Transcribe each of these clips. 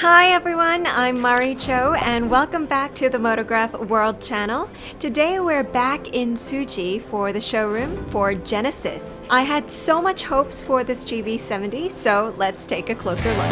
Hi everyone, I'm Mari Cho and welcome back to the Motorgraph World channel. Today we're back in Suji for the showroom for Genesis. I had so much hopes for this GV70, so let's take a closer look.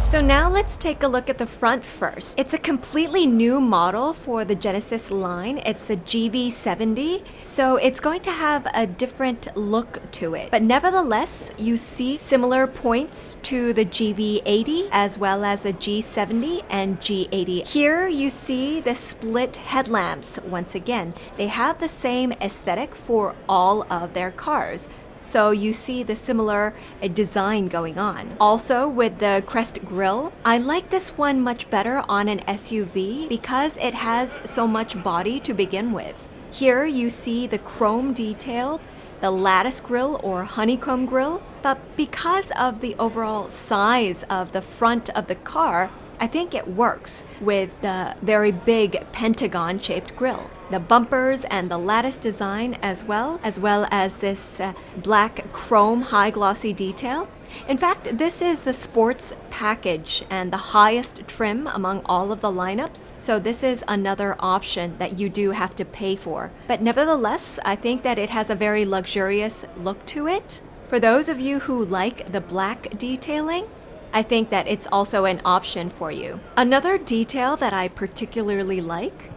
So now let's take a look at the front first. It's a completely new model for the Genesis line. It's the GV70, so it's going to have a different look to it. But nevertheless, you see similar points to the GV80 as well as the G70 and G80. Here you see the split headlamps once again. They have the same aesthetic for all of their cars. So you see the similar design going on. Also with the crest grille, I like this one much better on an SUV because it has so much body to begin with. Here you see the chrome detail, the lattice grille or honeycomb grille, but because of the overall size of the front of the car, I think it works with the very big pentagon-shaped grille. The bumpers and the lattice design as well as this black chrome high glossy detail. In fact, this is the sports package and the highest trim among all of the lineups, so this is another option that you do have to pay for. But nevertheless, I think that it has a very luxurious look to it. For those of you who like the black detailing, I think that it's also an option for you. Another detail that I particularly like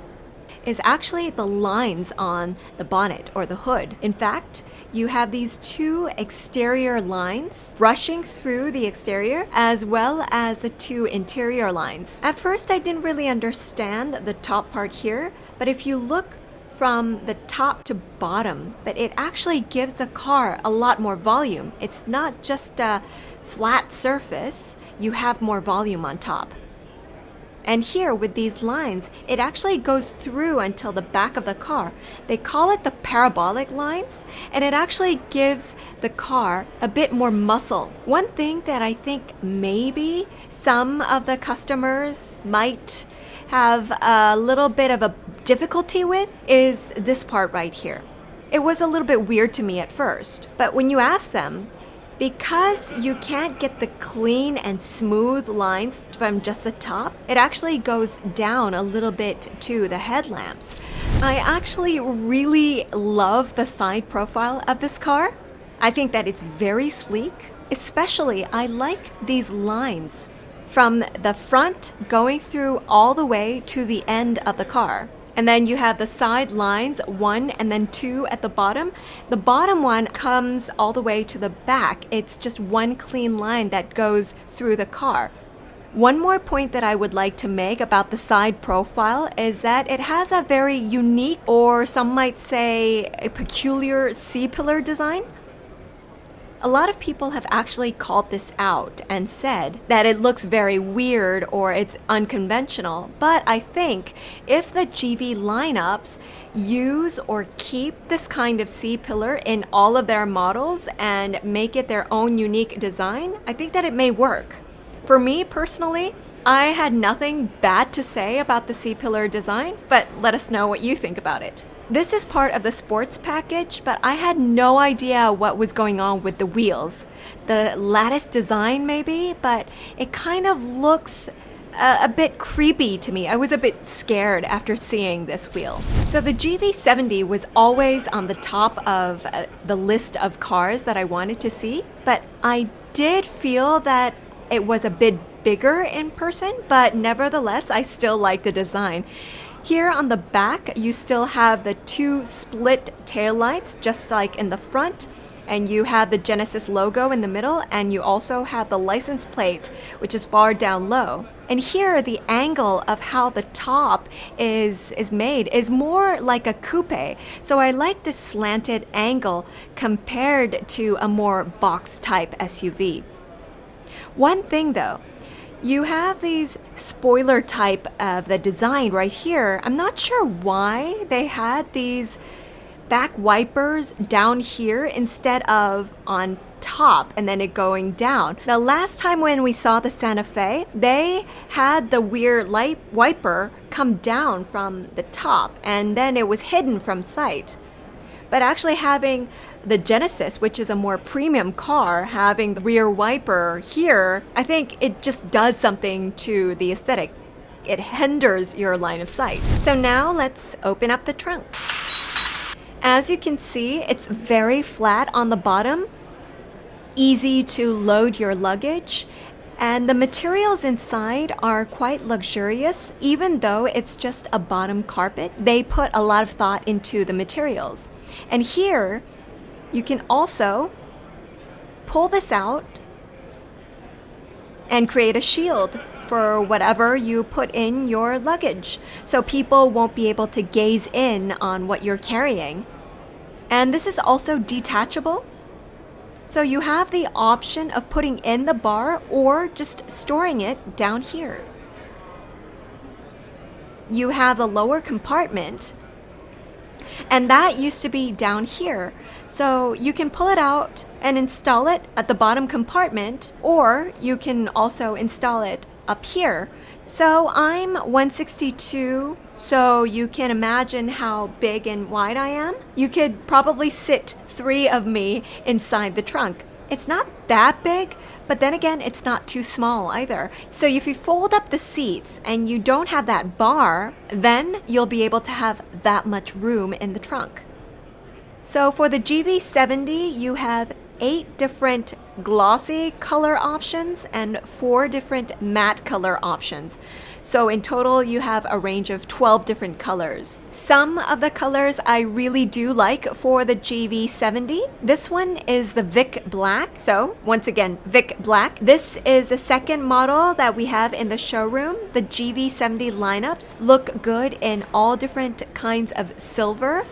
is actually the lines on the bonnet or the hood. In fact, you have these two exterior lines brushing through the exterior as well as the two interior lines. At first, I didn't really understand the top part here, but if you look from the top to bottom, but it actually gives the car a lot more volume. It's not just a flat surface, you have more volume on top. And here with these lines, it actually goes through until the back of the car. They call it the parabolic lines, and it actually gives the car a bit more muscle. One thing that I think maybe some of the customers might have a little bit of a difficulty with is this part right here. It was a little bit weird to me at first, but when you ask them, because you can't get the clean and smooth lines from just the top, it actually goes down a little bit to the headlamps. I actually really love the side profile of this car. I think that it's very sleek. Especially, I like these lines from the front going through all the way to the end of the car. And then you have the side lines, 1 and then 2 at the bottom. The bottom one comes all the way to the back. It's just one clean line that goes through the car. One more point that I would like to make about the side profile is that it has a very unique, or some might say a peculiar C-pillar design. A lot of people have actually called this out and said that it looks very weird or it's unconventional. But I think if the GV lineups use or keep this kind of C-pillar in all of their models and make it their own unique design, I think that it may work. For me personally, I had nothing bad to say about the C-pillar design, but let us know what you think about it. This is part of the sports package, but I had no idea what was going on with the wheels. The lattice design maybe, but it kind of looks a bit creepy to me. I was a bit scared after seeing this wheel. So the GV70 was always on the top of the list of cars that I wanted to see, but I did feel that it was a bit bigger in person, but nevertheless, I still like the design. Here on the back, you still have the two split taillights, just like in the front, and you have the Genesis logo in the middle, and you also have the license plate, which is far down low. And here, the angle of how the top is made is more like a coupe. So I like this slanted angle compared to a more box-type SUV. One thing though, you have these spoiler type of the design right here. I'm not sure why they had these back wipers down here instead of on top and then it going down. Now last time when we saw the Santa Fe, they had the rear light wiper come down from the top and then it was hidden from sight. But actually having the Genesis, which is a more premium car, having the rear wiper here, I think it just does something to the aesthetic. It hinders your line of sight. So now let's open up the trunk. As you can see, it's very flat on the bottom, easy to load your luggage, and the materials inside are quite luxurious. Even though it's just a bottom carpet, they put a lot of thought into the materials. And here, you can also pull this out and create a shield for whatever you put in your luggage, so people won't be able to gaze in on what you're carrying. And this is also detachable, so you have the option of putting in the bar or just storing it down here. You have the lower compartment, and that used to be down here. So you can pull it out and install it at the bottom compartment, or you can also install it up here. So I'm 162, so you can imagine how big and wide I am. You could probably sit 3 of me inside the trunk. It's not that big, but then again, it's not too small either. So if you fold up the seats and you don't have that bar, then you'll be able to have that much room in the trunk. So for the GV70, you have 8 different glossy color options and 4 different matte color options. So in total, you have a range of 12 different colors. Some of the colors I really do like for the GV70. This one is the Vic Black. So once again, Vic Black. This is the second model that we have in the showroom. The GV70 lineups look good in all different kinds of silver.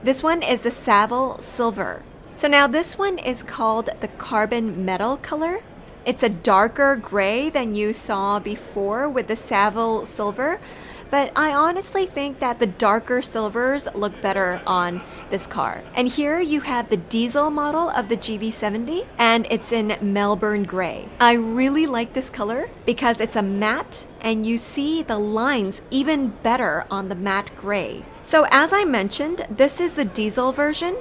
This one is the Savile Silver. So now this one is called the Carbon Metal color. It's a darker gray than you saw before with the Savile Silver, but I honestly think that the darker silvers look better on this car. And here you have the diesel model of the GV70, and it's in Melbourne gray. I really like this color because it's a matte, and you see the lines even better on the matte gray. So as I mentioned, this is the diesel version.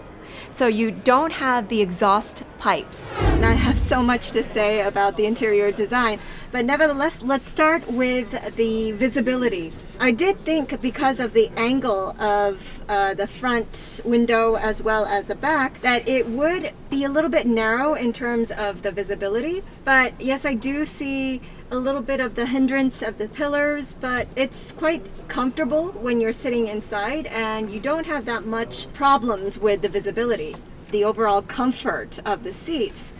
So you don't have the exhaust pipes. And I have so much to say about the interior design, but nevertheless, let's start with the visibility. I did think because of the angle of the front window as well as the back that it would be a little bit narrow in terms of the visibility. But yes, I do see a little bit of the hindrance of the pillars, but it's quite comfortable when you're sitting inside and you don't have that much problems with the visibility. The overall comfort of the seats,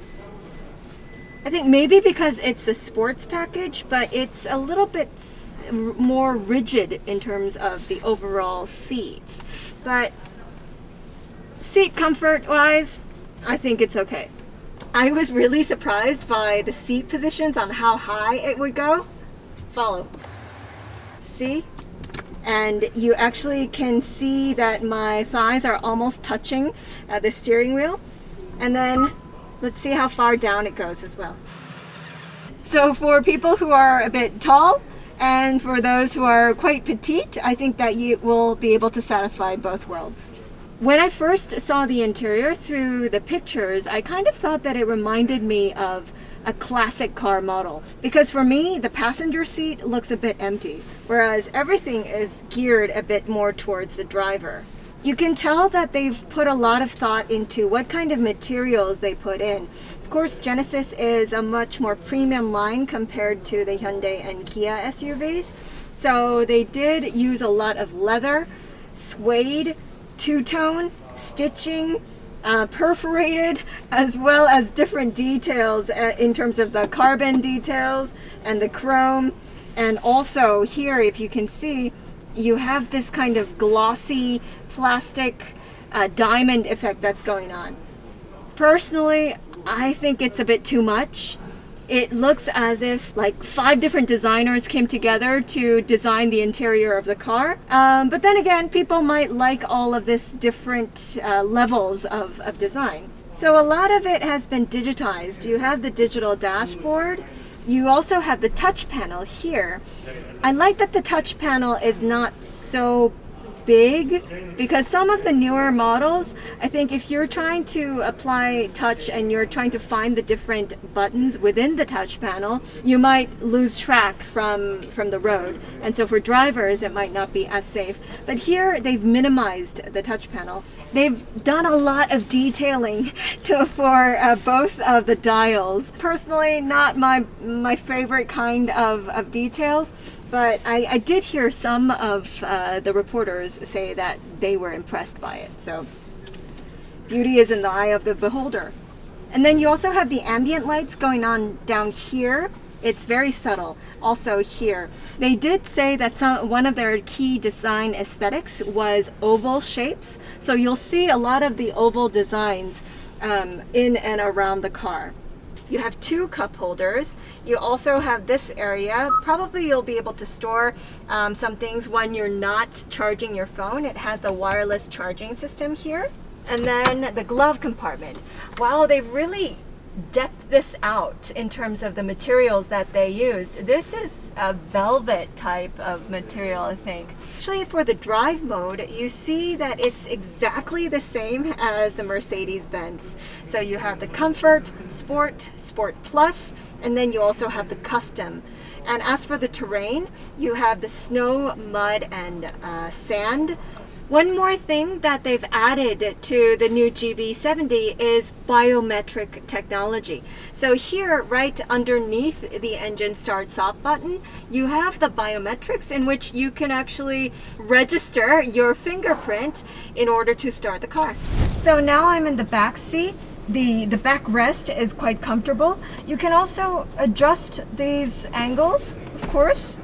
I think maybe because it's the sports package, but it's a little bit more rigid in terms of the overall seats. But seat comfort wise, I think it's okay. I was really surprised by the seat positions on how high it would go. Follow. See? And you actually can see that my thighs are almost touching the steering wheel. And then let's see how far down it goes as well. So for people who are a bit tall and for those who are quite petite, I think that you will be able to satisfy both worlds. When I first saw the interior through the pictures, I kind of thought that it reminded me of a classic car model. Because for me, the passenger seat looks a bit empty, whereas everything is geared a bit more towards the driver. You can tell that they've put a lot of thought into what kind of materials they put in. Of course, Genesis is a much more premium line compared to the Hyundai and Kia SUVs. So they did use a lot of leather, suede, two-tone, stitching, perforated, as well as different details in terms of the carbon details and the chrome. And also here, if you can see, you have this kind of glossy plastic diamond effect that's going on. Personally, I think it's a bit too much. It looks as if like 5 different designers came together to design the interior of the car. But then again, people might like all of this different levels of design. So a lot of it has been digitized. You have the digital dashboard. You also have the touch panel here. I like that the touch panel is not so big, because some of the newer models, I think if you're trying to apply touch and you're trying to find the different buttons within the touch panel, you might lose track from the road. And so for drivers, it might not be as safe. But here, they've minimized the touch panel. They've done a lot of detailing for both of the dials. Personally, not my favorite kind of details, but I did hear some of the reporters say that they were impressed by it. So beauty is in the eye of the beholder. And then you also have the ambient lights going on down here. It's very subtle. Also here, they did say that one of their key design aesthetics was oval shapes. So you'll see a lot of the oval designs in and around the car. You have 2 cup holders. You also have this area. Probably you'll be able to store some things when you're not charging your phone. It has the wireless charging system here. And then the glove compartment. Wow, they've really decked this out in terms of the materials that they used. This is a velvet type of material, I think. Actually, for the drive mode, you see that it's exactly the same as the Mercedes-Benz. So you have the Comfort, Sport, Sport Plus, and then you also have the Custom. And as for the terrain, you have the snow, mud, and sand. One more thing that they've added to the new GV70 is biometric technology. So here, right underneath the engine start-stop button, you have the biometrics in which you can actually register your fingerprint in order to start the car. So now I'm in the back seat. The backrest is quite comfortable. You can also adjust these angles, of course.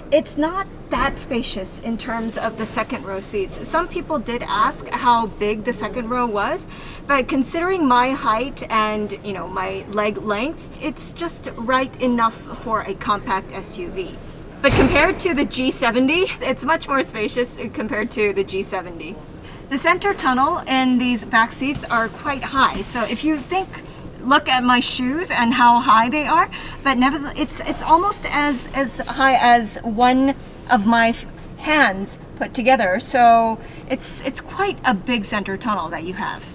It's not that spacious in terms of the second row seats. Some people did ask how big the second row was, but considering my height and my leg length, it's just right enough for a compact SUV. But compared to the G70, it's much more spacious compared to the G70. The center tunnel in these back seats are quite high, so if you look at my shoes and how high they are, but nevertheless, it's almost as high as one of my hands put together. So it's quite a big center tunnel that you have.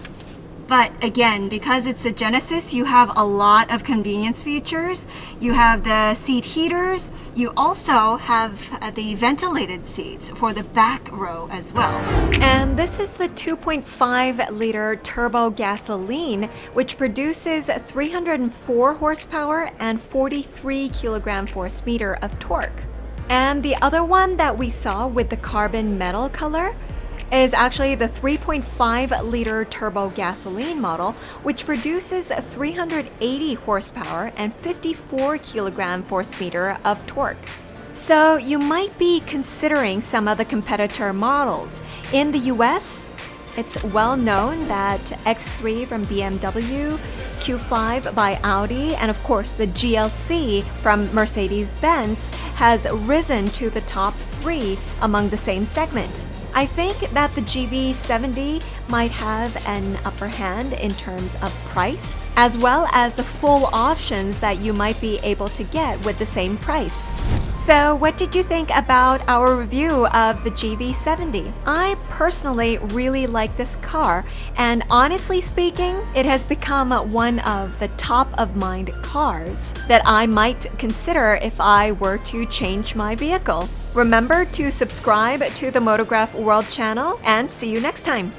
But again, because it's the Genesis, you have a lot of convenience features. You have the seat heaters. You also have the ventilated seats for the back row as well. And this is the 2.5-liter turbo gasoline, which produces 304 horsepower and 43 kilogram force meter of torque. And the other one that we saw with the carbon metal color is actually the 3.5-liter turbo gasoline model, which produces 380 horsepower and 54 kilogram force meter of torque. So you might be considering some of the competitor models. In the US, it's well known that X3 from BMW, Q5 by Audi, and of course the GLC from Mercedes-Benz has risen to the top 3 among the same segment. I think that the GV70 might have an upper hand in terms of price, as well as the full options that you might be able to get with the same price. So what did you think about our review of the GV70? I personally really like this car, and honestly speaking, it has become one of the top of mind cars that I might consider if I were to change my vehicle. Remember to subscribe to the Motorgraph World channel, and see you next time.